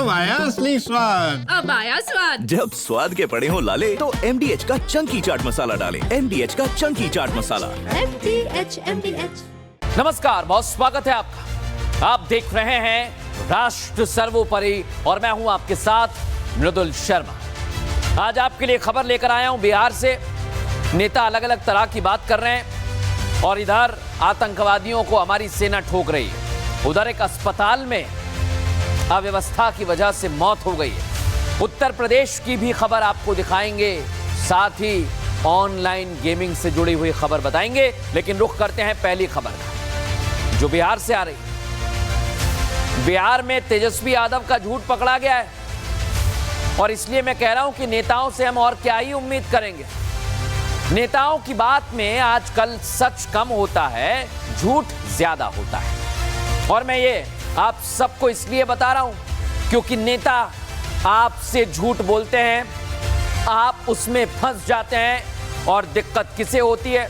अब आया असली स्वाद। अब आया स्वाद। जब स्वाद के पड़े हो लाले तो MDH का चंकी चाट मसाला डालें। MDH का चंकी चाट मसाला। MDH। नमस्कार, बहुत स्वागत है आपका। आप देख रहे हैं राष्ट्र सर्वोपरि और मैं हूं आपके साथ मृदुल शर्मा। आज आपके लिए खबर लेकर आया हूं बिहार से। नेता अलग अलग तरह की बात कर रहे हैं और इधर आतंकवादियों को हमारी सेना ठोक रही है। उधर एक अस्पताल में अव्यवस्था की वजह से मौत हो गई है। उत्तर प्रदेश की भी खबर आपको दिखाएंगे, साथ ही ऑनलाइन गेमिंग से जुड़ी हुई खबर बताएंगे। लेकिन रुख करते हैं पहली खबर का, जो बिहार से आ रही है। बिहार में तेजस्वी यादव का झूठ पकड़ा गया है और इसलिए मैं कह रहा हूं कि नेताओं से हम और क्या ही उम्मीद करेंगे। नेताओं की बात में आजकल सच कम होता है, झूठ ज्यादा होता है। और मैं ये आप सबको इसलिए बता रहा हूं क्योंकि नेता आपसे झूठ बोलते हैं, आप उसमें फंस जाते हैं और दिक्कत किसे होती है?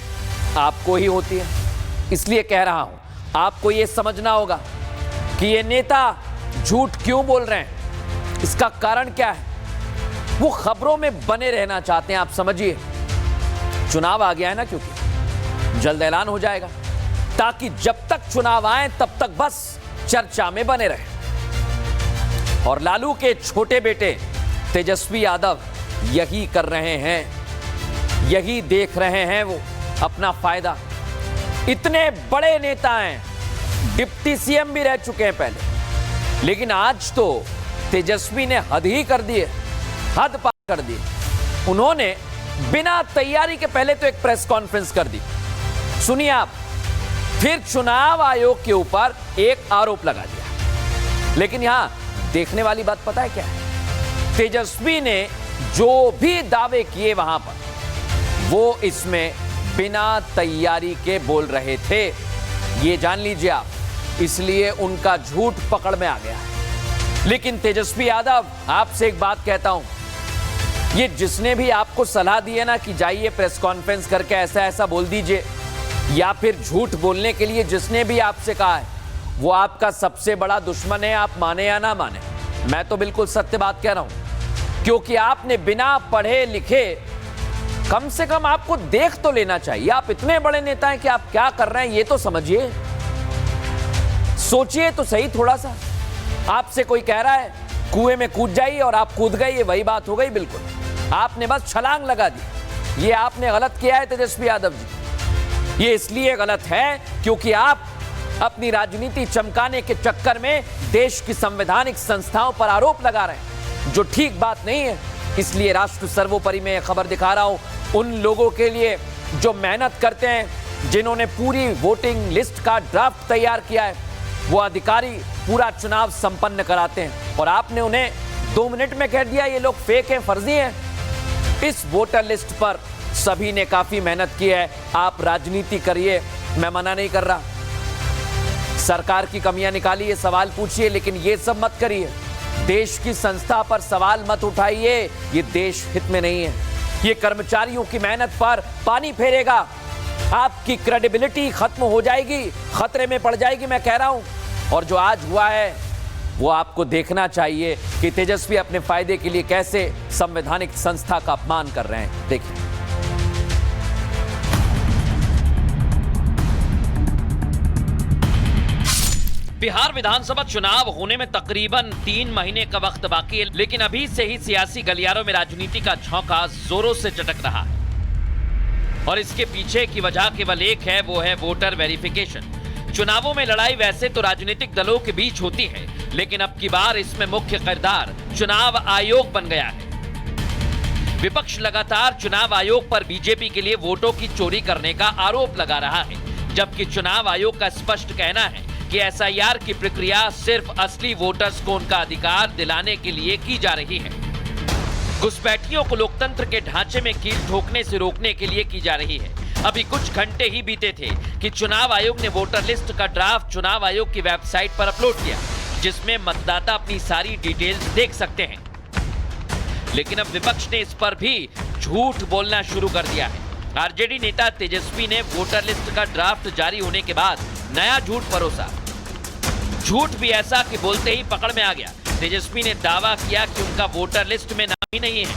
आपको ही होती है। इसलिए कह रहा हूं, आपको ये समझना होगा कि ये नेता झूठ क्यों बोल रहे हैं, इसका कारण क्या है। वो खबरों में बने रहना चाहते हैं, आप समझिए। चुनाव आ गया है ना, क्योंकि जल्द ऐलान हो जाएगा, ताकि जब तक चुनाव आए तब तक बस चर्चा में बने रहे। और लालू के छोटे बेटे तेजस्वी यादव यही कर रहे हैं, यही देख रहे हैं वो अपना फायदा। इतने बड़े नेता हैं, डिप्टी सीएम भी रह चुके हैं पहले, लेकिन आज तो तेजस्वी ने हद ही कर दी है, हद पार कर दी। उन्होंने बिना तैयारी के पहले तो एक प्रेस कॉन्फ्रेंस कर दी। सुनिए आप, फिर चुनाव आयोग के ऊपर एक आरोप लगा दिया। लेकिन यहां देखने वाली बात पता है क्या है? तेजस्वी ने जो भी दावे किए वहां पर, वो इसमें बिना तैयारी के बोल रहे थे। ये जान लीजिए आप, इसलिए उनका झूठ पकड़ में आ गया है। लेकिन तेजस्वी यादव, आपसे एक बात कहता हूं, ये जिसने भी आपको सलाह दी है ना कि जाइए प्रेस कॉन्फ्रेंस करके ऐसा ऐसा बोल दीजिए, या फिर झूठ बोलने के लिए जिसने भी आपसे कहा है, वो आपका सबसे बड़ा दुश्मन है, आप माने या ना माने। मैं तो बिल्कुल सत्य बात कह रहा हूं, क्योंकि आपने बिना पढ़े लिखे, कम से कम आपको देख तो लेना चाहिए। आप इतने बड़े नेता हैं कि आप क्या कर रहे हैं ये तो समझिए, सोचिए तो सही थोड़ा सा। आपसे कोई कह रहा है कुएं में कूद जाइए और आप कूद गए, ये वही बात हो गई। बिल्कुल आपने बस छलांग लगा दी। ये आपने गलत किया है तेजस्वी यादव जी। ये इसलिए गलत है क्योंकि आप अपनी राजनीति चमकाने के चक्कर में देश की संवैधानिक संस्थाओं पर आरोप लगा रहे हैं, जो ठीक बात नहीं है। इसलिए राष्ट्र सर्वोपरि में यह खबर दिखा रहा हूं उन लोगों के लिए जो मेहनत करते हैं, जिन्होंने पूरी वोटिंग लिस्ट का ड्राफ्ट तैयार किया है। वो अधिकारी पूरा चुनाव संपन्न कराते हैं और आपने उन्हें 2 मिनट में कह दिया ये लोग फेक हैं, फर्जी हैं। इस वोटर लिस्ट पर सभी ने काफी मेहनत की है। आप राजनीति करिए, मैं मना नहीं कर रहा, सरकार की कमियां निकालिए, सवाल पूछिए, लेकिन ये सब मत करिए। देश की संस्था पर सवाल मत उठाइए, ये देश हित में नहीं है। ये कर्मचारियों की मेहनत पर पानी फेरेगा, आपकी क्रेडिबिलिटी खत्म हो जाएगी, खतरे में पड़ जाएगी, मैं कह रहा हूं। और जो आज हुआ है वो आपको देखना चाहिए कि तेजस्वी अपने फायदे के लिए कैसे संवैधानिक संस्था का अपमान कर रहे हैं। देखिए, बिहार विधानसभा चुनाव होने में तकरीबन 3 महीने का वक्त बाकी है, लेकिन अभी से ही सियासी गलियारों में राजनीति का झोंका जोरों से चटक रहा है। और इसके पीछे की वजह केवल एक है, वो है वोटर वेरिफिकेशन। चुनावों में लड़ाई वैसे तो राजनीतिक दलों के बीच होती है, लेकिन अब की बार इसमें मुख्य किरदार चुनाव आयोग बन गया है। विपक्ष लगातार चुनाव आयोग पर बीजेपी के लिए वोटों की चोरी करने का आरोप लगा रहा है, जबकि चुनाव आयोग का स्पष्ट कहना है कि एसआईआर की प्रक्रिया सिर्फ असली वोटर्स को उनका अधिकार दिलाने के लिए की जा रही है। घुसपैठियों को लोकतंत्र के ढांचे में कील ठोकने से रोकने के लिए की जा रही है। अभी कुछ घंटे ही बीते थे कि चुनाव आयोग ने वोटर लिस्ट का ड्राफ्ट चुनाव आयोग की वेबसाइट पर अपलोड किया, जिसमें मतदाता अपनी सारी डिटेल्स देख सकते हैं। लेकिन अब विपक्ष ने इस पर भी झूठ बोलना शुरू कर दिया है। आरजेडी नेता तेजस्वी ने वोटर लिस्ट का ड्राफ्ट जारी होने के बाद नया झूठ परोसा। झूठ भी ऐसा कि बोलते ही पकड़ में आ गया। तेजस्वी ने दावा किया कि उनका वोटर लिस्ट में नाम ही नहीं है।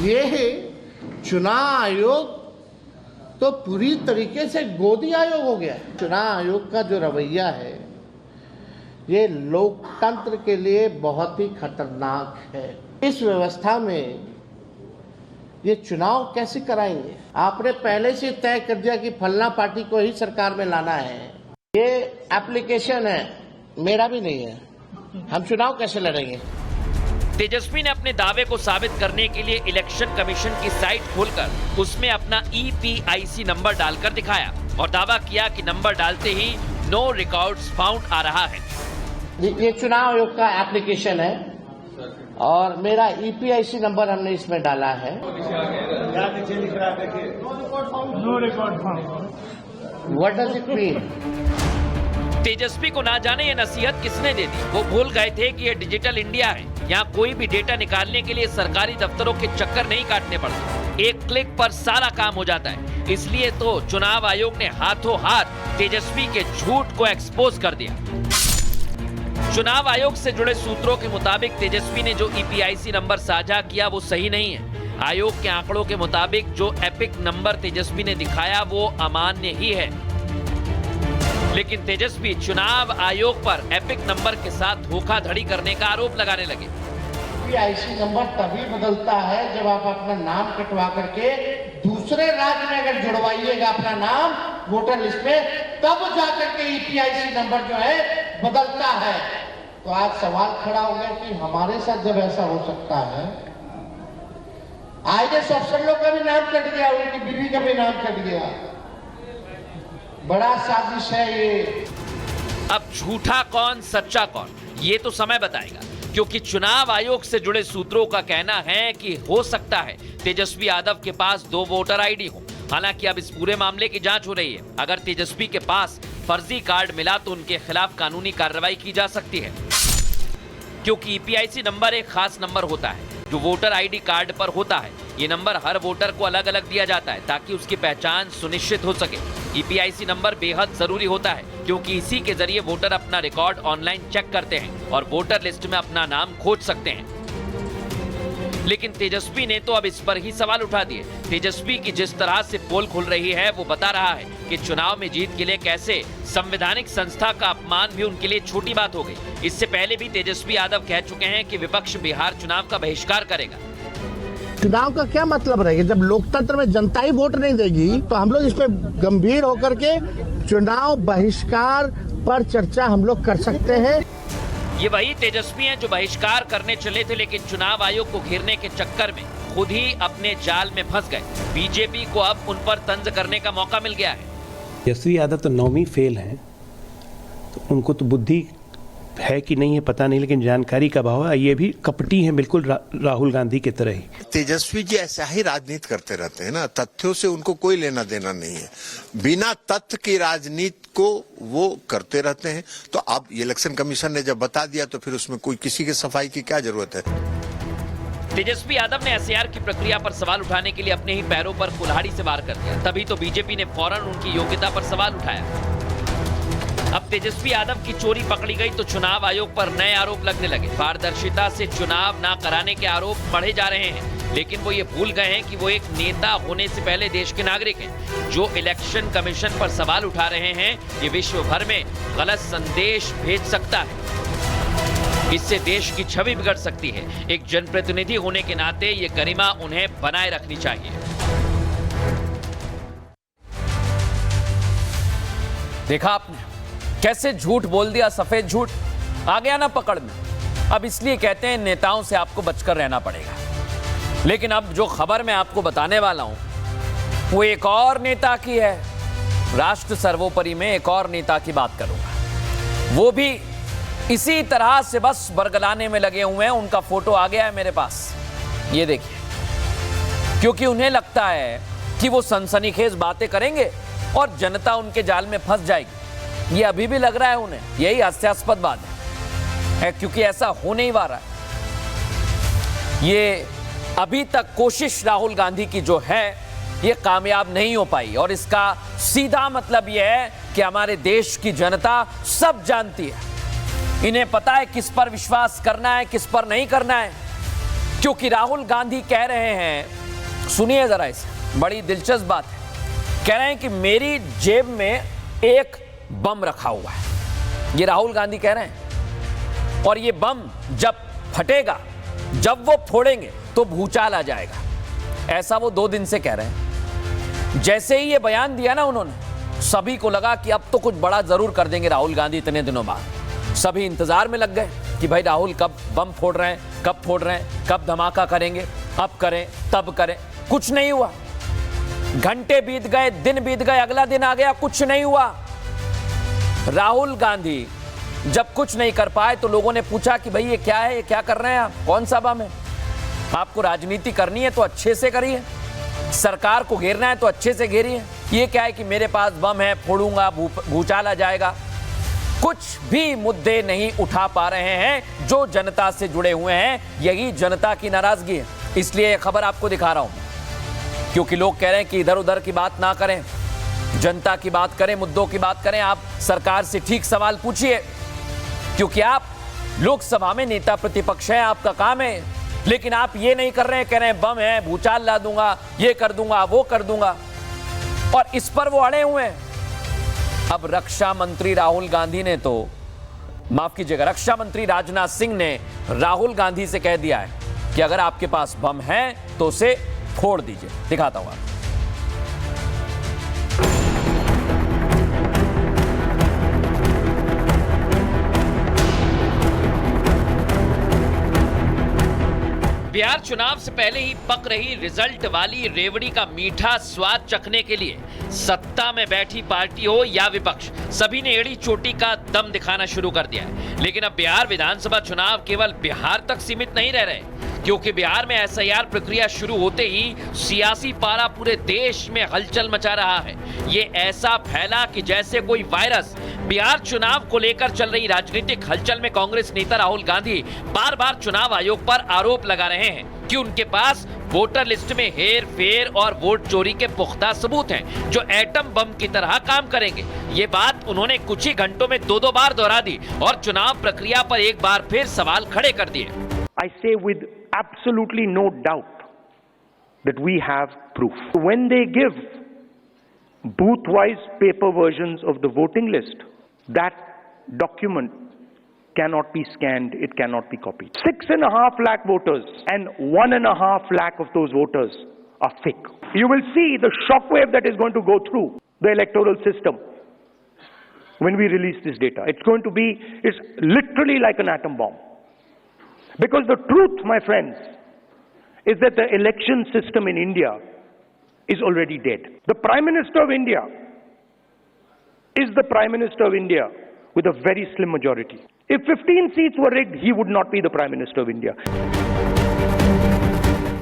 ये चुनाव आयोग तो पूरी तरीके से गोदी आयोग हो गया। चुनाव आयोग का जो रवैया है ये लोकतंत्र के लिए बहुत ही खतरनाक है। इस व्यवस्था में ये चुनाव कैसे कराएंगे? आपने पहले से तय कर दिया कि फलना पार्टी को ही सरकार में लाना है। ये एप्लीकेशन है, मेरा भी नहीं है। हम चुनाव कैसे लड़ेंगे? तेजस्वी ने अपने दावे को साबित करने के लिए इलेक्शन कमीशन की साइट खोलकर उसमें अपना EPIC नंबर डालकर दिखाया और दावा किया कि नंबर डालते ही नो रिकॉर्ड्स फाउंड आ रहा है। ये चुनाव आयोग का एप्लीकेशन है और मेरा EPIC नंबर हमने इसमें डाला है। What does it mean? Tejashwi को ना जाने ये नसीहत किसने दे दी। वो भूल गए थे कि ये डिजिटल इंडिया है। यहाँ कोई भी डेटा निकालने के लिए सरकारी दफ्तरों के चक्कर नहीं काटने पड़ते, एक क्लिक पर सारा काम हो जाता है। इसलिए तो चुनाव आयोग ने हाथों हाथ तेजस्वी के झूठ को एक्सपोज कर दिया। चुनाव आयोग से जुड़े सूत्रों के मुताबिक तेजस्वी ने जो EPIC नंबर साझा किया वो सही नहीं है। आयोग के आंकड़ों के मुताबिक जो एपिक नंबर तेजस्वी ने दिखाया वो अमान्य ही है। लेकिन तेजस्वी चुनाव आयोग पर एपिक नंबर के साथ धोखाधड़ी करने का आरोप लगाने लगे। EPIC नंबर तभी बदलता है जब आप अपना नाम कटवा करके दूसरे राज्य में अगर जुड़वाइएगा अपना नाम वोटर लिस्ट में, तब जाकर के EPIC नंबर जो है बदलता है। तो आज सवाल खड़ा हो गया कि हमारे साथ जब ऐसा हो सकता है, IAS अफसर लोग का भी नाम कट गया, उनकी बीवी का भी नाम कट गया। बड़ा साजिश है ये। अब झूठा कौन सच्चा कौन ये तो समय बताएगा, क्योंकि चुनाव आयोग से जुड़े सूत्रों का कहना है कि हो सकता है तेजस्वी यादव के पास 2 वोटर ID हो। हालांकि अब इस पूरे मामले की जांच हो रही है। अगर तेजस्वी के पास फर्जी कार्ड मिला तो उनके खिलाफ कानूनी कार्रवाई की जा सकती है, क्योंकि EPIC नंबर एक खास नंबर होता है जो वोटर ID कार्ड पर होता है। ये नंबर हर वोटर को अलग अलग दिया जाता है ताकि उसकी पहचान सुनिश्चित हो सके। EPIC नंबर बेहद जरूरी होता है क्योंकि इसी के जरिए वोटर अपना रिकॉर्ड ऑनलाइन चेक करते हैं और वोटर लिस्ट में अपना नाम खोज सकते हैं। लेकिन तेजस्वी ने तो अब इस पर ही सवाल उठा दिए। तेजस्वी की जिस तरह से पोल खुल रही है वो बता रहा है कि चुनाव में जीत के लिए कैसे संवैधानिक संस्था का अपमान भी उनके लिए छोटी बात हो गई। इससे पहले भी तेजस्वी यादव कह चुके हैं कि विपक्ष बिहार चुनाव का बहिष्कार करेगा। चुनाव का क्या मतलब रहेगा जब लोकतंत्र में जनता ही वोट नहीं देगी? तो हम लोग इस पे गंभीर होकर के चुनाव बहिष्कार पर चर्चा हम लोग कर सकते हैं। ये वही तेजस्वी हैं जो बहिष्कार करने चले थे, लेकिन चुनाव आयोग को घेरने के चक्कर में खुद ही अपने जाल में फंस गए। बीजेपी को अब उन पर तंज करने का मौका मिल गया है। तेजस्वी यादव तो 9वीं फेल हैं, तो उनको तो बुद्धि है कि नहीं है पता नहीं, लेकिन जानकारी का अभाव है। ये भी कपटी है बिल्कुल राहुल गांधी की तरह ही। तेजस्वी जी ऐसा ही राजनीति करते रहते हैं ना, तथ्यों से उनको कोई लेना देना नहीं है। बिना तथ्य की राजनीति को वो करते रहते हैं। तो अब इलेक्शन कमीशन ने जब बता दिया तो फिर उसमें कोई किसी की सफाई की क्या जरूरत है? तेजस्वी यादव ने SAR की प्रक्रिया पर सवाल उठाने के लिए अपने ही पैरों पर कुल्हाड़ी से वार कर दिया। तभी तो बीजेपी ने फौरन उनकी योग्यता पर सवाल उठाया। अब तेजस्वी यादव की चोरी पकड़ी गई तो चुनाव आयोग पर नए आरोप लगने लगे। पारदर्शिता से चुनाव ना कराने के आरोप बढ़े जा रहे हैं, लेकिन वो ये भूल गए हैं कि वो एक नेता होने से पहले देश के नागरिक हैं। जो इलेक्शन कमीशन पर सवाल उठा रहे हैं ये विश्व भर में गलत संदेश भेज सकता है। इससे देश की छवि बिगड़ सकती है। एक जनप्रतिनिधि होने के नाते ये गरिमा उन्हें बनाए रखनी चाहिए। देखा आपने कैसे झूठ बोल दिया, सफेद झूठ आ गया ना पकड़ में। अब इसलिए कहते हैं नेताओं से आपको बचकर रहना पड़ेगा। लेकिन अब जो खबर मैं आपको बताने वाला हूं वो एक और नेता की है। राष्ट्र सर्वोपरि में एक और नेता की बात करूंगा। वो भी इसी तरह से बस बरगलाने में लगे हुए हैं। उनका फोटो आ गया है मेरे पास, ये देखिए। क्योंकि उन्हें लगता है कि वो सनसनीखेज बातें करेंगे और जनता उनके जाल में फंस जाएगी। ये अभी भी लग रहा है उन्हें, यही हास्यास्पद बात है क्योंकि ऐसा हो नहीं पा रहा है। ये अभी तक कोशिश राहुल गांधी की जो है ये कामयाब नहीं हो पाई और इसका सीधा मतलब यह है कि हमारे देश की जनता सब जानती है इन्हें पता है किस पर विश्वास करना है, किस पर नहीं करना है, क्योंकि राहुल गांधी कह रहे हैं, सुनिए जरा इसे, बड़ी दिलचस्प बात है। कह रहे हैं कि मेरी जेब में एक बम रखा हुआ है, ये राहुल गांधी कह रहे हैं, और ये बम जब फटेगा, जब वो फोड़ेंगे तो भूचाल आ जाएगा, ऐसा वो 2 दिन से कह रहे हैं। जैसे ही ये बयान दिया ना उन्होंने, सभी को लगा कि अब तो कुछ बड़ा जरूर कर देंगे राहुल गांधी इतने दिनों बाद। सभी इंतजार में लग गए कि भाई राहुल कब बम फोड़ रहे हैं, कब फोड़ रहे हैं, कब धमाका करेंगे, अब करें तब करें। कुछ नहीं हुआ, घंटे बीत गए, दिन बीत गए, अगला दिन आ गया, कुछ नहीं हुआ। राहुल गांधी जब कुछ नहीं कर पाए तो लोगों ने पूछा कि भाई ये क्या है, ये क्या कर रहे हैं आप, कौन सा बम है? आपको राजनीति करनी है तो अच्छे से करिए, सरकार को घेरना है तो अच्छे से घेरिए। ये क्या है कि मेरे पास बम है, फोड़ूंगा, भूचाल आ जाएगा। कुछ भी मुद्दे नहीं उठा पा रहे हैं जो जनता से जुड़े हुए हैं, यही जनता की नाराजगी है। इसलिए यह खबर आपको दिखा रहा हूं, क्योंकि लोग कह रहे हैं कि इधर उधर की बात ना करें, जनता की बात करें, मुद्दों की बात करें। आप सरकार से ठीक सवाल पूछिए, क्योंकि आप लोकसभा में नेता प्रतिपक्ष हैं, आपका काम है, लेकिन आप ये नहीं कर रहे हैं, कह रहे हैं बम है, भूचाल ला दूंगा, ये कर दूंगा, वो कर दूंगा, और इस पर वो अड़े हुए हैं। अब रक्षा मंत्री राहुल गांधी ने तो, माफ कीजिएगा, रक्षा मंत्री राजनाथ सिंह ने राहुल गांधी से कह दिया है कि अगर आपके पास बम है तो उसे फोड़ दीजिए। दिखाता हूं आपको। बिहार चुनाव से पहले ही पक रही रिजल्ट वाली रेवड़ी का मीठा स्वाद चखने के लिए सत्ता में बैठी पार्टी हो या विपक्ष, सभी ने एड़ी चोटी का दम दिखाना शुरू कर दिया है। लेकिन अब बिहार विधानसभा चुनाव केवल बिहार तक सीमित नहीं रह रहे, क्योंकि बिहार में एसआईआर प्रक्रिया शुरू होते ही सियासी पारा पूरे देश में हलचल मचा रहा है। ये ऐसा फैला कि जैसे कोई वायरस। बिहार चुनाव को लेकर चल रही राजनीतिक हलचल में कांग्रेस नेता राहुल गांधी बार बार चुनाव आयोग पर आरोप लगा रहे हैं कि उनके पास वोटर लिस्ट में हेर फेर और वोट चोरी के पुख्ता सबूत हैं, जो एटम बम की तरह काम करेंगे। ये बात उन्होंने कुछ ही घंटों में 2 बार दोहरा दी और चुनाव प्रक्रिया पर एक बार फिर सवाल खड़े कर दिए। I say with absolutely no doubt that we have proof. When they give booth-wise paper versions of the voting list, that document cannot be scanned, it cannot be copied. 6.5 lakh voters and 1.5 lakh of those voters are fake. You will see the shockwave that is going to go through the electoral system when we release this data. It's literally like an atom bomb. Because the truth, my friends, is that the election system in India is already dead. The Prime Minister of India is the Prime Minister of India with a very slim majority. If 15 seats were rigged, he would not be the Prime Minister of India.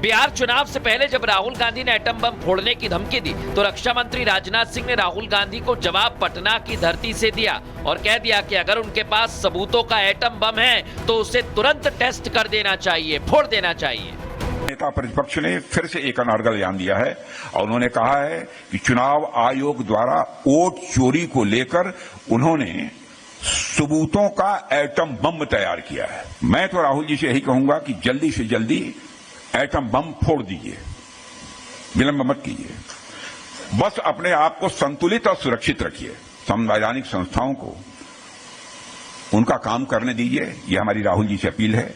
Bihar चुनाव से पहले जब राहुल गांधी ने atom bomb फोड़ने की धमकी दी तो रक्षा मंत्री राजनाथ सिंह ने राहुल गांधी को जवाब पटना की धरती से दिया और कह दिया कि अगर उनके पास सबूतों का एटम बम है तो उसे तुरंत टेस्ट कर देना चाहिए, फोड़ देना चाहिए। नेता प्रतिपक्ष ने फिर से एक अनर्गल बयान दिया है और उन्होंने कहा है कि चुनाव आयोग द्वारा वोट चोरी को लेकर उन्होंने सबूतों का एटम बम तैयार किया है। मैं तो राहुल जी से यही कहूंगा कि जल्दी से जल्दी एटम बम फोड़ दीजिए, विलंब मत कीजिए, बस अपने आप को संतुलित और सुरक्षित रखिए। संवैधानिक संस्थाओं को उनका काम करने दीजिए, यह हमारी राहुल जी से अपील है।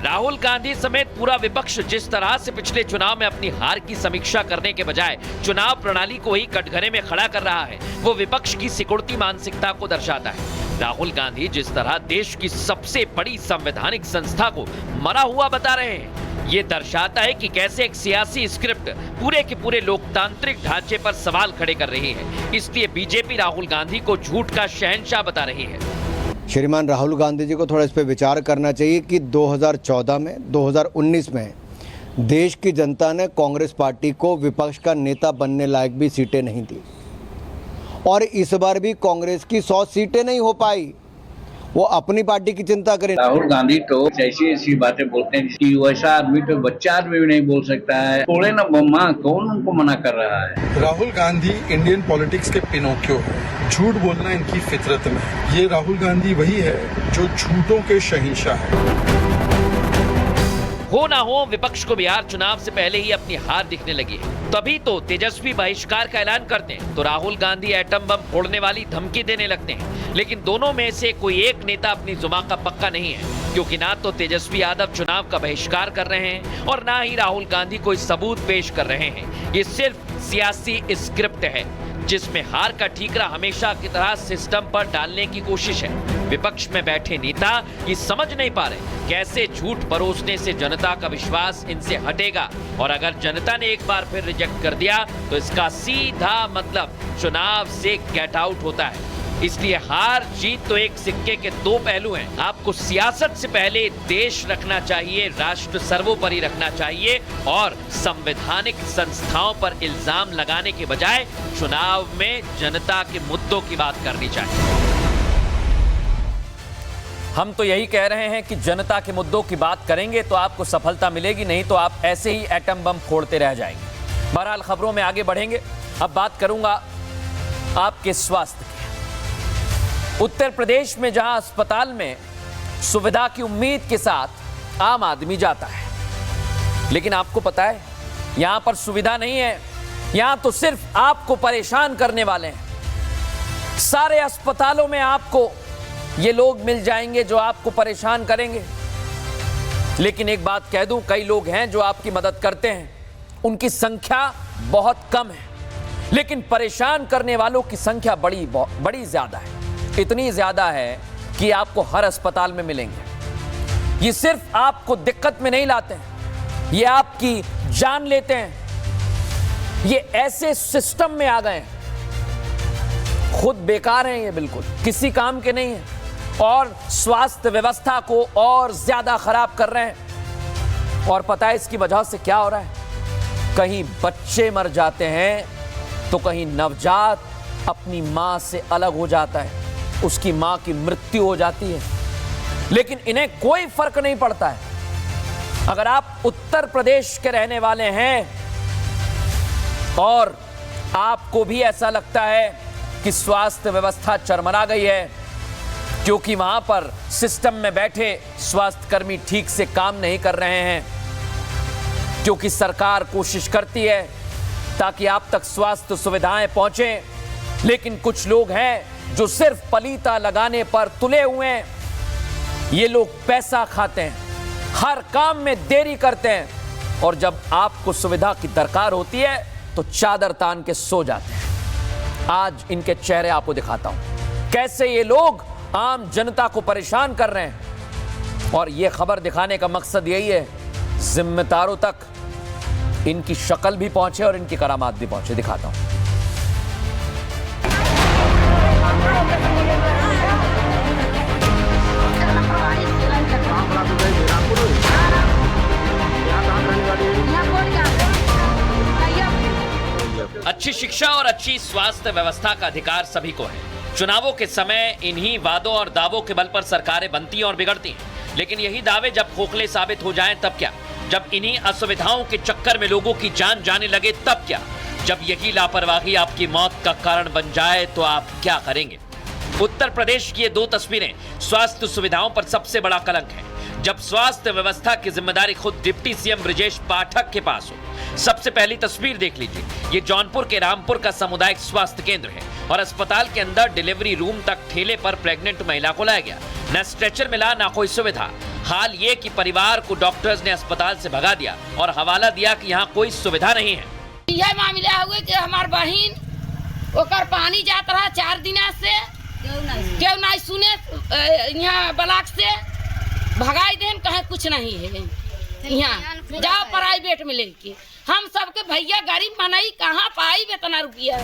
राहुल गांधी समेत पूरा विपक्ष जिस तरह से पिछले चुनाव में अपनी हार की समीक्षा करने के बजाय चुनाव प्रणाली को ही कटघरे में खड़ा कर रहा है, वो विपक्ष की सिकुड़ती मानसिकता को दर्शाता है। राहुल गांधी जिस तरह देश की सबसे बड़ी संवैधानिक संस्था को मरा हुआ बता रहे हैं, ये दर्शाता है कि कैसे एक सियासी स्क्रिप्ट पूरे के पूरे लोकतांत्रिक ढांचे पर सवाल खड़े कर रही है। इसलिए बीजेपी राहुल गांधी को झूठ का शहंशाह बता रही है। श्रीमान राहुल गांधी जी को थोड़ा इस पर विचार करना चाहिए कि 2014 में, 2019 में देश की जनता ने कांग्रेस पार्टी को विपक्ष का नेता बनने लायक भी सीटें नहीं दी और इस बार भी कांग्रेस की 100 सीटें नहीं हो पाई। वो अपनी पार्टी की चिंता करें। राहुल गांधी तो ऐसी ऐसी बातें बोलते हैं कि वैसा आदमी तो बच्चा आदमी भी नहीं बोल सकता है। थोड़े ना बम्मा, कौन उनको मना कर रहा है? राहुल गांधी इंडियन पॉलिटिक्स के पिनोकियो है। झूठ बोलना इनकी फितरत में है। ये राहुल गांधी वही है जो झूठों के शहंशाह है। हो ना हो, विपक्ष को बिहार चुनाव से पहले ही अपनी हार दिखने लगी है। तभी तो तेजस्वी बहिष्कार का ऐलान करते हैं तो राहुल गांधी एटम बम फोड़ने वाली धमकी देने लगते हैं। लेकिन दोनों में से कोई एक नेता अपनी जुबान का पक्का नहीं है, क्योंकि ना तो तेजस्वी यादव चुनाव का बहिष्कार कर रहे हैं और ना ही राहुल गांधी कोई सबूत पेश कर रहे हैं। ये सिर्फ सियासी स्क्रिप्ट है जिसमें हार का ठीकरा हमेशा की तरह सिस्टम पर डालने की कोशिश है। विपक्ष में बैठे नेता ये समझ नहीं पा रहे कैसे झूठ परोसने से जनता का विश्वास इनसे हटेगा, और अगर जनता ने एक बार फिर रिजेक्ट कर दिया तो इसका सीधा मतलब चुनाव से गेट आउट होता है। इसलिए हार जीत तो एक सिक्के के दो पहलू हैं। आपको सियासत से पहले देश रखना चाहिए, राष्ट्र सर्वोपरि रखना चाहिए और संवैधानिक संस्थाओं पर इल्जाम लगाने के बजाय चुनाव में जनता के मुद्दों की बात करनी चाहिए। हम तो यही कह रहे हैं कि जनता के मुद्दों की बात करेंगे तो आपको सफलता मिलेगी, नहीं तो आप ऐसे ही एटम बम फोड़ते रह जाएंगे। बहरहाल खबरों में आगे बढ़ेंगे। अब बात करूंगा आपके स्वास्थ्य की। उत्तर प्रदेश में जहां अस्पताल में सुविधा की उम्मीद के साथ आम आदमी जाता है, लेकिन आपको पता है यहां पर सुविधा नहीं है, यहां तो सिर्फ आपको परेशान करने वाले हैं। सारे अस्पतालों में आपको ये लोग मिल जाएंगे जो आपको परेशान करेंगे। लेकिन एक बात कह दूं, कई लोग हैं जो आपकी मदद करते हैं, उनकी संख्या बहुत कम है, लेकिन परेशान करने वालों की संख्या बड़ी ज्यादा है। इतनी ज्यादा है कि आपको हर अस्पताल में मिलेंगे। ये सिर्फ आपको दिक्कत में नहीं लाते हैं, ये आपकी जान लेते हैं। ये ऐसे सिस्टम में आ गए हैं, खुद बेकार हैं, ये बिल्कुल किसी काम के नहीं हैं और स्वास्थ्य व्यवस्था को और ज्यादा खराब कर रहे हैं। और पता है इसकी वजह से क्या हो रहा है? कहीं बच्चे मर जाते हैं तो कहीं नवजात अपनी मां से अलग हो जाता है, उसकी मां की मृत्यु हो जाती है, लेकिन इन्हें कोई फर्क नहीं पड़ता है। अगर आप उत्तर प्रदेश के रहने वाले हैं और आपको भी ऐसा लगता है कि स्वास्थ्य व्यवस्था चरमरा गई है क्योंकि वहां पर सिस्टम में बैठे स्वास्थ्यकर्मी ठीक से काम नहीं कर रहे हैं, क्योंकि सरकार कोशिश करती है ताकि आप तक स्वास्थ्य सुविधाएं पहुंचे, लेकिन कुछ लोग हैं जो सिर्फ पलीता लगाने पर तुले हुए हैं। ये लोग पैसा खाते हैं, हर काम में देरी करते हैं और जब आपको सुविधा की दरकार होती है तो चादर तान के सो जाते हैं। आज इनके चेहरे आपको दिखाता हूं कैसे ये लोग आम जनता को परेशान कर रहे हैं, और ये खबर दिखाने का मकसद यही है जिम्मेदारों तक इनकी शक्ल भी पहुंचे और इनकी करामात भी पहुंचे। दिखाता हूं। अच्छी शिक्षा और अच्छी स्वास्थ्य व्यवस्था का अधिकार सभी को है। चुनावों के समय इन्हीं वादों और दावों के बल पर सरकारें बनती और बिगड़ती हैं, लेकिन यही दावे जब खोखले साबित हो जाएं तब क्या? जब इन्हीं असुविधाओं के चक्कर में लोगों की जान जाने लगे तब क्या? जब यही लापरवाही आपकी मौत का कारण बन जाए तो आप क्या करेंगे? उत्तर प्रदेश की ये दो तस्वीरें स्वास्थ्य सुविधाओं पर सबसे बड़ा कलंक है। जब स्वास्थ्य व्यवस्था की जिम्मेदारी खुद डिप्टी सीएम ब्रजेश पाठक के पास हो। सबसे पहली तस्वीर देख लीजिए, ये जौनपुर के रामपुर का सामुदायिक स्वास्थ्य केंद्र है और अस्पताल के अंदर डिलीवरी रूम तक ठेले पर प्रेग्नेंट महिला को लाया गया। न स्ट्रेचर मिला, ना कोई सुविधा। हाल ये कि परिवार को डॉक्टर्स ने अस्पताल से भगा दिया और हवाला दिया कि यहाँ कोई सुविधा नहीं है। यह मामला हुआ कि हमार बहन ओकर पानी जात रहा 4 दिन से, क्यों नहीं सुने, यहाँ ब्लॉक से भगाई देन, कहे कुछ नहीं है, यहाँ जाओ प्राइवेट में लेके। हम सबके भैया गरीब मनई कहाँ पाई इतना रुपया।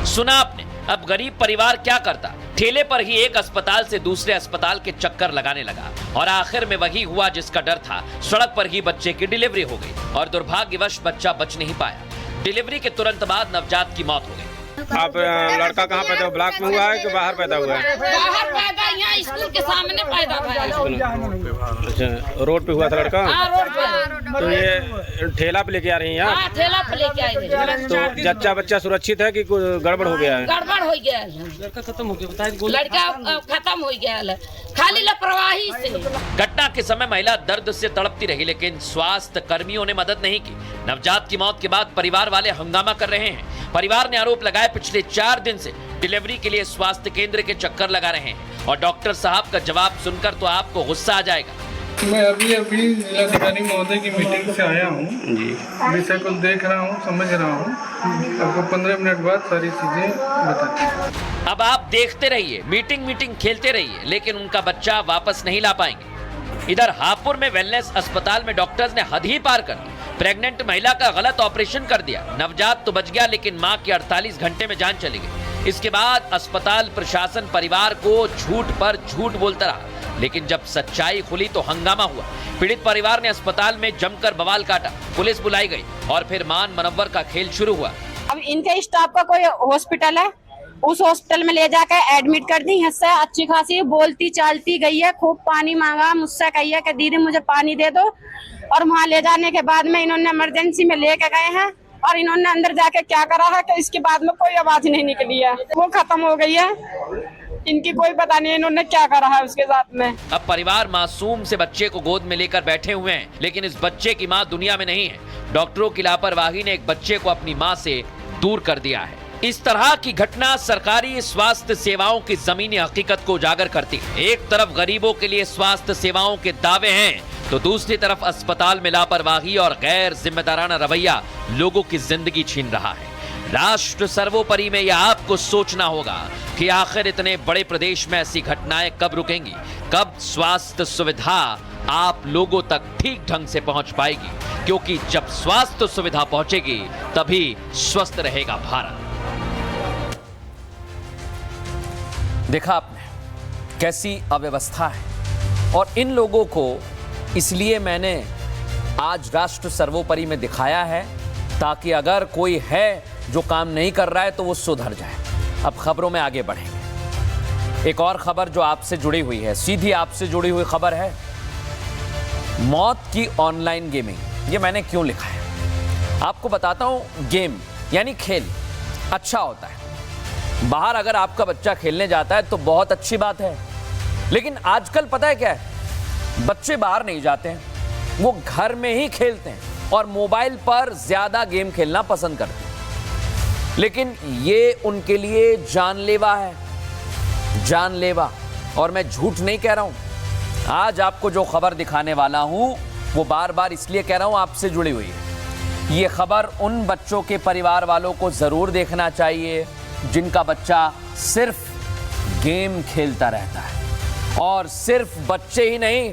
सुना आपने, अब गरीब परिवार क्या करता? ठेले पर ही एक अस्पताल से दूसरे अस्पताल के चक्कर लगाने लगा और आखिर में वही हुआ जिसका डर था। सड़क पर ही बच्चे की डिलीवरी हो गई और दुर्भाग्यवश बच्चा बच नहीं पाया। डिलीवरी के तुरंत बाद नवजात की मौत हो गई। आप लड़का कहाँ पैदा हुआ? ब्लॉक में हुआ है कि बाहर पैदा हुआ है? बाहर पैदा यहाँ स्कूल के सामने पैदा भया। अच्छा, रोड पे हुआ था लड़का? हाँ, रोड पे। तो ये ठेला पे लेके आ रही हैं आप? हाँ, ठेला पे लेके आए थे। तो जच्चा बच्चा सुरक्षित है कि कुछ गड़बड़ हो गया है? गड़बड़ हो गया है। लड़का खत्म हो गया, बताइए। लड़का खत्म हो गया है, खाली लापरवाही से। घटना के समय महिला दर्द से तड़पती रही, लेकिन स्वास्थ्य कर्मियों ने मदद नहीं की। नवजात की मौत के बाद परिवार वाले हंगामा कर रहे हैं। परिवार ने आरोप लगाया पिछले 4 दिन से डिलीवरी के लिए स्वास्थ्य केंद्र के चक्कर लगा रहे हैं। और डॉक्टर साहब का जवाब सुनकर तो आपको गुस्सा आ जाएगा। मैं अभी जिलाधिकारी महोदय की मीटिंग से आया हूँ जी, विषय को देख रहा हूँ, समझ रहा हूँ, आपको 15 मिनट बाद सारी चीजें बताती हूँ। अब आप देखते रहिए, मीटिंग खेलते रहिए, लेकिन उनका बच्चा वापस नहीं ला पाएंगे। इधर हापुड़ में वेलनेस अस्पताल में डॉक्टर्स ने हद ही पार कर दी। प्रेग्नेंट महिला का गलत ऑपरेशन कर दिया। नवजात तो बच गया, लेकिन मां की 48 घंटे में जान चली गई। इसके बाद अस्पताल प्रशासन परिवार को झूठ पर झूठ बोलता रहा, लेकिन जब सच्चाई खुली तो हंगामा हुआ। पीड़ित परिवार ने अस्पताल में जमकर बवाल काटा। पुलिस बुलाई गई और फिर मान मनव्वर का खेल शुरू हुआ। अब इनके स्टाफ का कोई हॉस्पिटल है, उस हॉस्पिटल में ले जाकर एडमिट कर दी। इससे अच्छी खासी बोलती चालती गई है, खूब पानी मांगा, मुझसे कही है कि दीदी मुझे पानी दे दो। और वहाँ ले जाने के बाद में इन्होंने इमरजेंसी में लेके गए हैं और इन्होंने अंदर जाके क्या करा है कि इसके बाद में कोई आवाज नहीं निकली है, वो खत्म हो गई है। इनकी कोई पता नहीं इन्होंने क्या करा है उसके साथ में। अब परिवार मासूम से बच्चे को गोद में लेकर बैठे हुए हैं, लेकिन इस बच्चे की मां दुनिया में नहीं है। डॉक्टरों की लापरवाही ने एक बच्चे को अपनी मां से दूर कर दिया है। इस तरह की घटना सरकारी स्वास्थ्य सेवाओं की जमीनी हकीकत को उजागर करती है। एक तरफ गरीबों के लिए स्वास्थ्य सेवाओं के दावे हैं, तो दूसरी तरफ अस्पताल में लापरवाही और गैर जिम्मेदाराना रवैया लोगों की जिंदगी छीन रहा है। राष्ट्र सर्वोपरि में यह आपको सोचना होगा कि आखिर इतने बड़े प्रदेश में ऐसी घटनाएं कब रुकेंगी, कब स्वास्थ्य सुविधा आप लोगों तक ठीक ढंग से पहुंच पाएगी, क्योंकि जब स्वास्थ्य सुविधा पहुंचेगी तभी स्वस्थ रहेगा भारत। देखा आपने कैसी अव्यवस्था है, और इन लोगों को इसलिए मैंने आज राष्ट्र सर्वोपरि में दिखाया है ताकि अगर कोई है जो काम नहीं कर रहा है तो वो सुधर जाए। अब खबरों में आगे बढ़ेंगे। एक और खबर जो आपसे जुड़ी हुई है, सीधी आपसे जुड़ी हुई खबर है, मौत की ऑनलाइन गेमिंग। ये मैंने क्यों लिखा है आपको बताता हूं। गेम यानी खेल अच्छा होता है, बाहर अगर आपका बच्चा खेलने जाता है तो बहुत अच्छी बात है, लेकिन आजकल पता है क्या है, बच्चे बाहर नहीं जाते हैं, वो घर में ही खेलते हैं और मोबाइल पर ज्यादा गेम खेलना पसंद करते हैं। लेकिन ये उनके लिए जानलेवा है, जानलेवा। और मैं झूठ नहीं कह रहा हूं। आज आपको जो खबर दिखाने वाला हूं वो बार बार इसलिए कह रहा हूं आपसे जुड़ी हुई है। ये खबर उन बच्चों के परिवार वालों को जरूर देखना चाहिए जिनका बच्चा सिर्फ गेम खेलता रहता है। और सिर्फ बच्चे ही नहीं,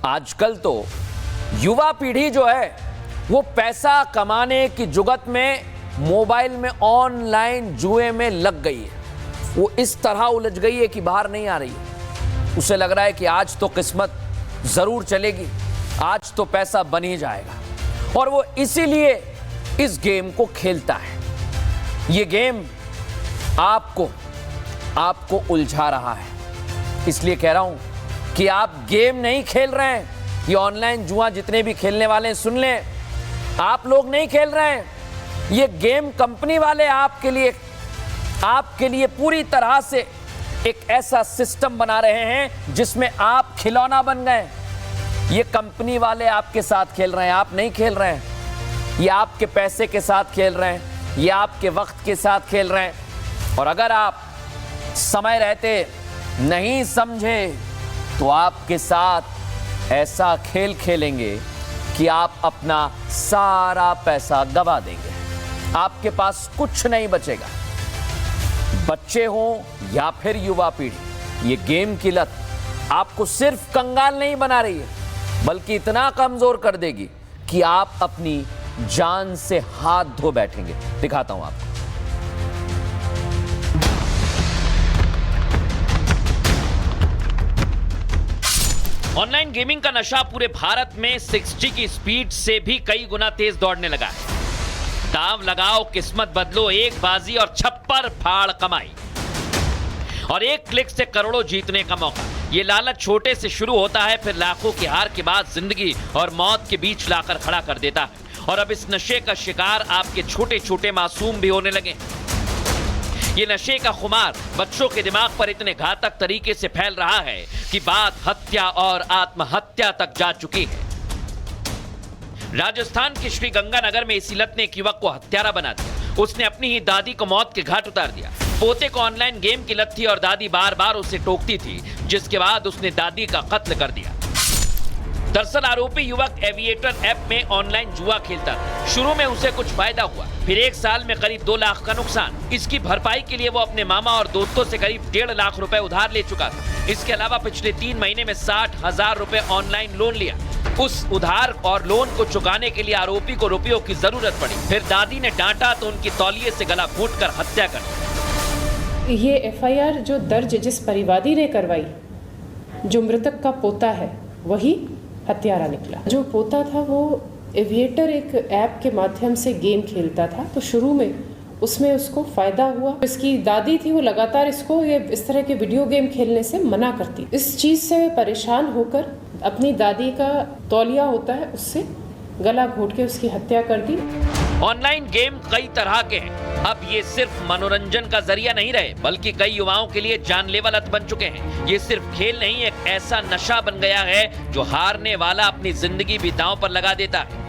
आजकल तो युवा पीढ़ी जो है वो पैसा कमाने की जुगत में मोबाइल में ऑनलाइन जुए में लग गई है। वो इस तरह उलझ गई है कि बाहर नहीं आ रही है। उसे लग रहा है कि आज तो किस्मत जरूर चलेगी, आज तो पैसा बन ही जाएगा, और वो इसीलिए इस गेम को खेलता है। ये गेम आपको उलझा रहा है। इसलिए कह रहा हूं कि आप गेम नहीं खेल रहे हैं। ये ऑनलाइन जुआ जितने भी खेलने वाले हैं, सुन लें, आप लोग नहीं खेल रहे हैं। ये गेम कंपनी वाले आपके लिए पूरी तरह से एक ऐसा सिस्टम बना रहे हैं जिसमें आप खिलौना बन गए। ये कंपनी वाले आपके साथ खेल रहे हैं, आप नहीं खेल रहे हैं। ये आपके पैसे के साथ खेल रहे हैं, ये आपके वक्त के साथ खेल रहे हैं। और अगर आप समय रहते नहीं समझे तो आपके साथ ऐसा खेल खेलेंगे कि आप अपना सारा पैसा गवा देंगे, आपके पास कुछ नहीं बचेगा। बच्चे हों या फिर युवा पीढ़ी, ये गेम की लत आपको सिर्फ कंगाल नहीं बना रही है, बल्कि इतना कमजोर कर देगी कि आप अपनी जान से हाथ धो बैठेंगे। दिखाता हूं आपको। ऑनलाइन गेमिंग का नशा पूरे भारत में 6G की स्पीड से भी कई गुना तेज दौड़ने लगा है। दांव लगाओ, किस्मत बदलो, एक बाजी और छप्पर फाड़ कमाई। और एक क्लिक से करोड़ों जीतने का मौका। ये लालच छोटे से शुरू होता है, फिर लाखों की हार के बाद जिंदगी और मौत के बीच लाकर खड़ा कर देता है। और अब इस नशे का शिकार आपके छोटे छोटे मासूम भी होने लगे। ये नशे का खुमार बच्चों के दिमाग पर इतने घातक तरीके से फैल रहा है कि बात हत्या और आत्महत्या तक जा चुकी है। राजस्थान के श्री गंगानगर में इसी लत ने एक युवक को हत्यारा बना दिया। उसने अपनी ही दादी को मौत के घाट उतार दिया। पोते को ऑनलाइन गेम की लत थी और दादी बार बार उसे टोकती थी, जिसके बाद उसने दादी का कत्ल कर दिया। दरअसल आरोपी युवक एविएटर ऐप में ऑनलाइन जुआ खेलता था। शुरू में उसे कुछ फायदा हुआ, फिर 1 साल में करीब 2 लाख का नुकसान। इसकी भरपाई के लिए वो अपने मामा और दोस्तों से करीब 1.5 लाख रुपए उधार ले चुका था। इसके अलावा पिछले 3 महीने में 60,000 रुपए ऑनलाइन लोन लिया। उस उधार और लोन को चुकाने के लिए आरोपी को रुपयों की जरूरत पड़ी। फिर दादी ने डांटा तो उनकी तौलिए से गला घोंटकर हत्या कर दी। ये एफआईआर जो दर्ज जिस परिवादी ने करवाई, जो मृतक का पोता है, वही हत्यारा निकला। जो पोता था वो एविएटर एक ऐप के माध्यम से गेम खेलता था, तो शुरू में उसमें उसको फायदा हुआ। इसकी दादी थी, वो लगातार इसको इस तरह के वीडियो गेम खेलने से मना करती। इस चीज से परेशान होकर अपनी दादी का तौलिया होता है, उससे गला घोंट के उसकी हत्या कर दी। ऑनलाइन गेम कई तरह के हैं। अब ये सिर्फ मनोरंजन का जरिया नहीं रहे, बल्कि कई युवाओं के लिए जानलेवा लत बन चुके हैं। ये सिर्फ खेल नहीं, एक ऐसा नशा बन गया है जो हारने वाला अपनी जिंदगी भी दांव पर लगा देता है।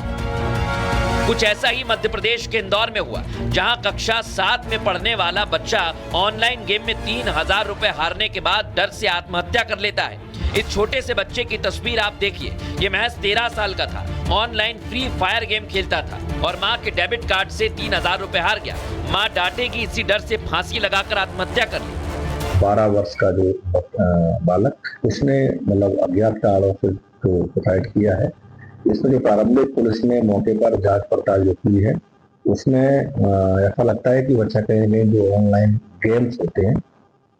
कुछ ऐसा ही मध्य प्रदेश के इंदौर में हुआ, जहां कक्षा 7 में पढ़ने वाला बच्चा ऑनलाइन गेम में 3,000 रुपए हारने के बाद डर से आत्महत्या कर लेता है। इस छोटे से बच्चे की तस्वीर आप देखिए। ये महज 13 साल का था, ऑनलाइन फ्री फायर गेम खेलता था और मां के डेबिट कार्ड से 3,000 रुपए हार गया। मां डांटेगी इसी डर से फांसी लगाकर आत्महत्या कर ली। 12 वर्ष का जो बालक, उसने मतलब अज्ञात कारणों से जो सुसाइड किया है। इसमें जो प्रारंभिक पुलिस ने मौके पर जांच पड़ताल जो की है, उसमें ऐसा लगता है कि बच्चा कहीं में जो ऑनलाइन गेम्स होते हैं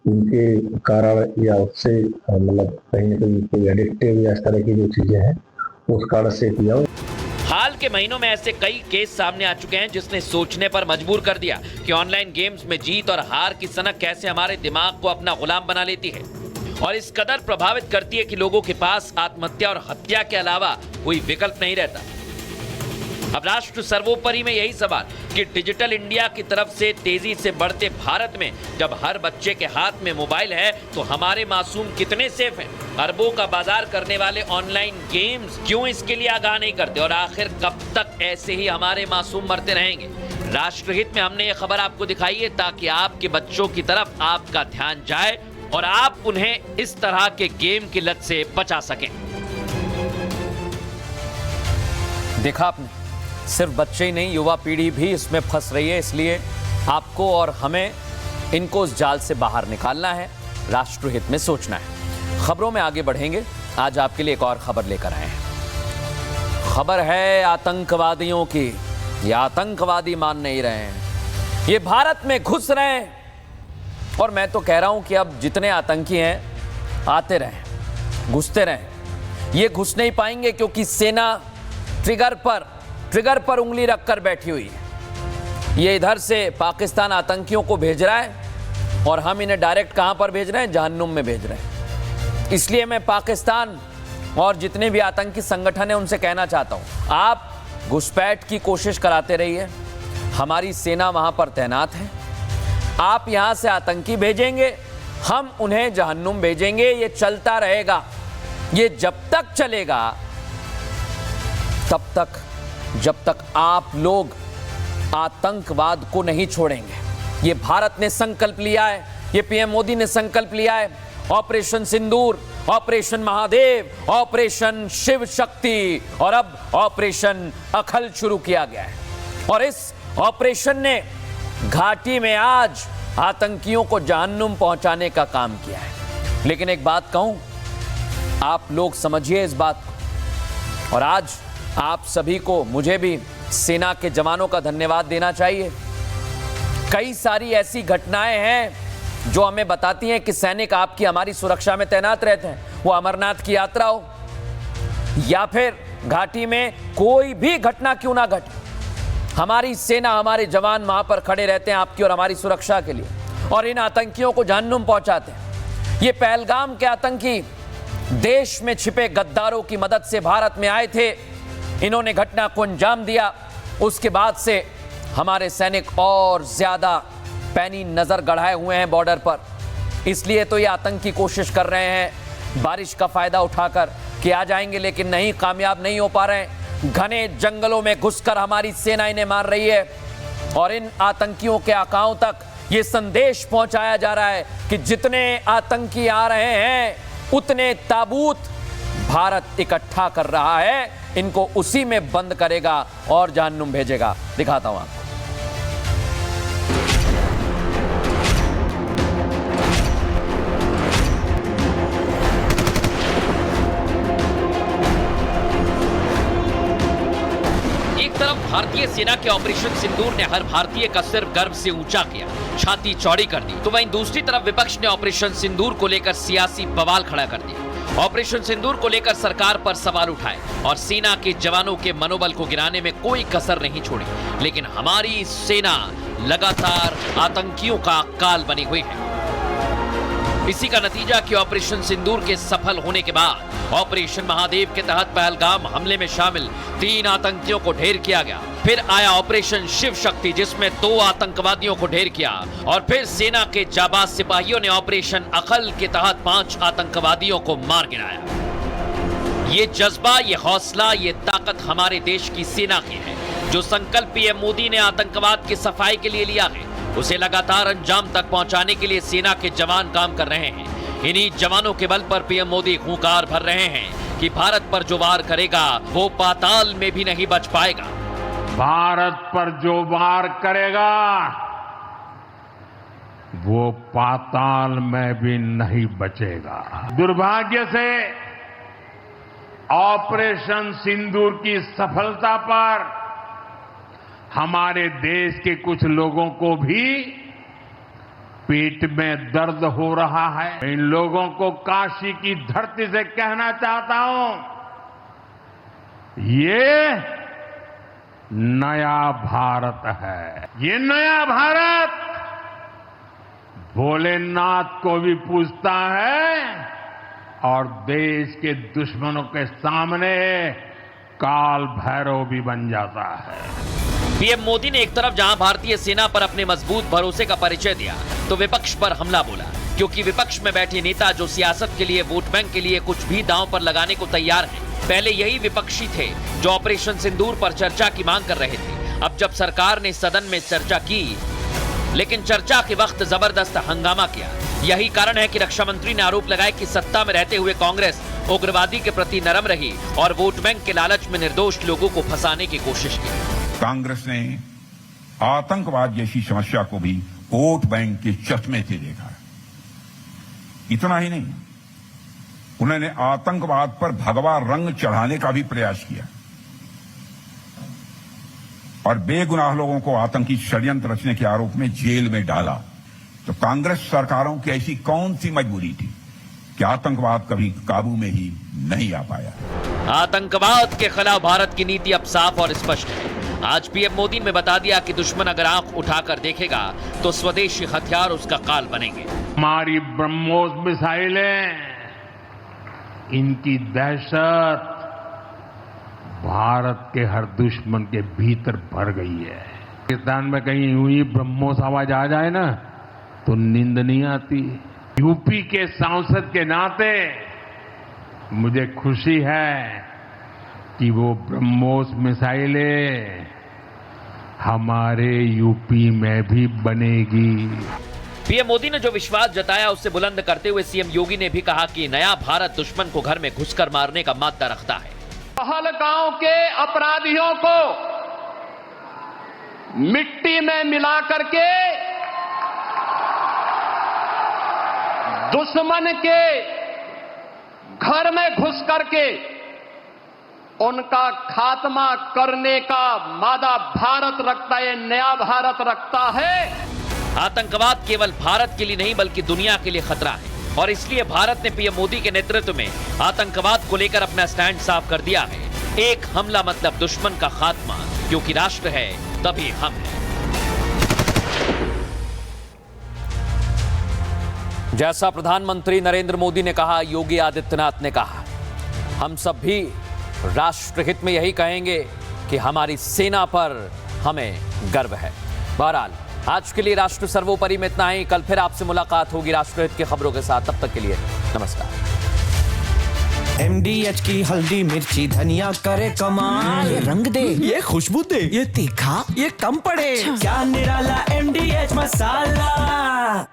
उनके कारण या उससे मतलब कहीं न कहीं कोई एडिक्टिव या इस तरह की जो चीजें हैं उस कारण से किया। हाल के महीनों में ऐसे कई केस सामने आ चुके हैं जिसने सोचने पर मजबूर कर दिया कि ऑनलाइन गेम्स में जीत और हार की सनक कैसे हमारे दिमाग को अपना गुलाम बना लेती है और इस कदर प्रभावित करती है कि लोगों के पास आत्महत्या और हत्या के अलावा कोई विकल्प नहीं रहता। अब राष्ट्र सर्वोपरि में यही सवाल कि डिजिटल इंडिया की तरफ से तेजी से बढ़ते भारत में जब हर बच्चे के हाथ में मोबाइल है तो हमारे मासूम कितने सेफ हैं? अरबों का बाजार करने वाले ऑनलाइन गेम्स क्यों इसके लिए आगाह नहीं करते और आखिर कब तक ऐसे ही हमारे मासूम मरते रहेंगे? राष्ट्रहित में हमने ये खबर आपको दिखाई है ताकि आपके बच्चों की तरफ आपका ध्यान जाए और आप उन्हें इस तरह के गेम की लत से बचा सकें। देखा आपने, सिर्फ बच्चे ही नहीं, युवा पीढ़ी भी इसमें फंस रही है। इसलिए आपको और हमें इनको उस जाल से बाहर निकालना है, राष्ट्रहित में सोचना है। खबरों में आगे बढ़ेंगे। आज आपके लिए एक और खबर लेकर आए हैं। खबर है आतंकवादियों की। ये आतंकवादी मान नहीं रहे हैं, ये भारत में घुस रहे हैं और मैं तो कह रहा हूं कि अब जितने आतंकी हैं आते रहें, घुसते रहें। ये घुस नहीं पाएंगे क्योंकि सेना ट्रिगर पर उंगली रखकर बैठी हुई है। ये इधर से पाकिस्तान आतंकियों को भेज रहा है और हम इन्हें डायरेक्ट कहां पर भेज रहे हैं? जहन्नुम में भेज रहे हैं। इसलिए मैं पाकिस्तान और जितने भी आतंकी संगठन हैं उनसे कहना चाहता हूं, आप घुसपैठ की कोशिश कराते रहिए। हमारी सेना वहां पर तैनात है। आप यहां से आतंकी भेजेंगे, हम उन्हें जहन्नुम भेजेंगे। ये चलता रहेगा। ये जब तक चलेगा तब तक, जब तक आप लोग आतंकवाद को नहीं छोड़ेंगे। ये भारत ने संकल्प लिया है, ये पीएम मोदी ने संकल्प लिया है। ऑपरेशन सिंदूर, ऑपरेशन महादेव, ऑपरेशन शिव शक्ति और अब ऑपरेशन अखल शुरू किया गया है और इस ऑपरेशन ने घाटी में आज आतंकियों को जहन्नुम पहुंचाने का काम किया है। लेकिन एक बात कहूं, आप लोग समझिए इस बात को और आज आप सभी को, मुझे भी सेना के जवानों का धन्यवाद देना चाहिए। कई सारी ऐसी घटनाएं हैं जो हमें बताती हैं कि सैनिक आपकी हमारी सुरक्षा में तैनात रहते हैं। वो अमरनाथ की यात्रा हो या फिर घाटी में कोई भी घटना क्यों ना घटे, हमारी सेना, हमारे जवान वहां पर खड़े रहते हैं आपकी और हमारी सुरक्षा के लिए। और इन आतंकियों को जहन्नुम पहुंचाते हैं। ये पहलगाम के आतंकी देश में छिपे गद्दारों की मदद से भारत में आए थे। इन्होंने घटना को अंजाम दिया। उसके बाद से हमारे सैनिक और ज्यादा पैनी नजर गड़ाए हुए हैं बॉर्डर पर। इसलिए तो ये आतंकी कोशिश कर रहे हैं बारिश का फायदा उठाकर कि आ जाएंगे, लेकिन नहीं, कामयाब नहीं हो पा रहे हैं। घने जंगलों में घुसकर हमारी सेना इन्हें मार रही है और इन आतंकियों के आकाओं तक ये संदेश पहुंचाया जा रहा है कि जितने आतंकी आ रहे हैं उतने ताबूत भारत इकट्ठा कर रहा है, इनको उसी में बंद करेगा और जहन्नुम भेजेगा। दिखाता हूं आपको। एक तरफ भारतीय सेना के ऑपरेशन सिंदूर ने हर भारतीय का सिर गर्व से ऊंचा किया, छाती चौड़ी कर दी, तो वहीं दूसरी तरफ विपक्ष ने ऑपरेशन सिंदूर को लेकर सियासी बवाल खड़ा कर दिया। ऑपरेशन सिंदूर को लेकर सरकार पर सवाल उठाए और सेना के जवानों के मनोबल को गिराने में कोई कसर नहीं छोड़ी। लेकिन हमारी सेना लगातार आतंकियों का काल बनी हुई है। इसी का नतीजा कि ऑपरेशन सिंदूर के सफल होने के बाद ऑपरेशन महादेव के तहत पहलगाम हमले में शामिल 3 आतंकियों को ढेर किया गया। फिर आया ऑपरेशन शिव शक्ति, जिसमें 2 आतंकवादियों को ढेर किया और फिर सेना के जाबाज सिपाहियों ने ऑपरेशन अकल के तहत 5 आतंकवादियों को मार गिराया। ये जज्बा, ये हौसला, ये ताकत हमारे देश की सेना की है। जो संकल्प पीएम मोदी ने आतंकवाद की सफाई के लिए लिया है, उसे लगातार अंजाम तक पहुंचाने के लिए सेना के जवान काम कर रहे हैं। इन्हीं जवानों के बल पर पीएम मोदी हुंकार भर रहे हैं कि भारत पर जो वार करेगा वो पाताल में भी नहीं बच पाएगा। भारत पर जो वार करेगा वो पाताल में भी नहीं बचेगा। दुर्भाग्य से ऑपरेशन सिंदूर की सफलता पर हमारे देश के कुछ लोगों को भी पेट में दर्द हो रहा है। इन लोगों को काशी की धरती से कहना चाहता हूं, ये नया भारत है। ये नया भारत भोलेनाथ को भी पूजता है और देश के दुश्मनों के सामने काल भैरव भी बन जाता है। पीएम मोदी ने एक तरफ जहां भारतीय सेना पर अपने मजबूत भरोसे का परिचय दिया, तो विपक्ष पर हमला बोला, क्योंकि विपक्ष में बैठे नेता जो सियासत के लिए, वोट बैंक के लिए कुछ भी दांव पर लगाने को तैयार हैं। पहले यही विपक्षी थे जो ऑपरेशन सिंदूर पर चर्चा की मांग कर रहे थे। अब जब सरकार ने सदन में चर्चा की, लेकिन चर्चा के वक्त जबरदस्त हंगामा किया। यही कारण है कि रक्षा मंत्री ने आरोप लगाया कि सत्ता में रहते हुए कांग्रेस उग्रवादी के प्रति नरम रही और वोट बैंक के लालच में निर्दोष लोगों को फंसाने की कोशिश की। कांग्रेस ने आतंकवाद जैसी समस्या को भी वोट बैंक के चश्मे से देखा। इतना ही नहीं, उन्होंने आतंकवाद पर भगवा रंग चढ़ाने का भी प्रयास किया और बेगुनाह लोगों को आतंकी षड्यंत्र रचने के आरोप में जेल में डाला। तो कांग्रेस सरकारों की ऐसी कौन सी मजबूरी थी कि आतंकवाद कभी काबू में ही नहीं आ पाया। आतंकवाद के खिलाफ भारत की नीति अब साफ और स्पष्ट है। आज पीएम मोदी ने बता दिया कि दुश्मन अगर आंख उठाकर देखेगा तो स्वदेशी हथियार उसका काल बनेंगे। हमारी ब्रह्मोस मिसाइलें, इनकी दहशत भारत के हर दुश्मन के भीतर भर गई है। पाकिस्तान में कहीं यूं ही ब्रह्मोस आवाज आ जाए ना तो नींद नहीं आती। यूपी के सांसद के नाते मुझे खुशी है कि वो ब्रह्मोस मिसाइलें हमारे यूपी में भी बनेगी। पीएम मोदी ने जो विश्वास जताया उससे बुलंद करते हुए सीएम योगी ने भी कहा कि नया भारत दुश्मन को घर में घुसकर मारने का मादा रखता है। पहलगांव के अपराधियों को मिट्टी में मिला करके दुश्मन के घर में घुस करके उनका खात्मा करने का मादा भारत रखता है, नया भारत रखता है। आतंकवाद केवल भारत के लिए नहीं बल्कि दुनिया के लिए खतरा है और इसलिए भारत ने पीएम मोदी के नेतृत्व में आतंकवाद को लेकर अपना स्टैंड साफ कर दिया है। एक हमला मतलब दुश्मन का खात्मा, क्योंकि राष्ट्र है तभी हम हैं। जैसा प्रधानमंत्री नरेंद्र मोदी ने कहा, योगी आदित्यनाथ ने कहा, हम सब भी राष्ट्रहित में यही कहेंगे कि हमारी सेना पर हमें गर्व है। बहरहाल आज के लिए राष्ट्र सर्वोपरि में इतना ही। कल फिर आपसे मुलाकात होगी राष्ट्रहित की खबरों के साथ। तब तक के लिए नमस्कार। MDH की हल्दी मिर्ची धनिया करे कमाल, ये रंग दे, ये खुशबू दे, ये तीखा, ये कम पड़े, क्या निराला MDH मसाला।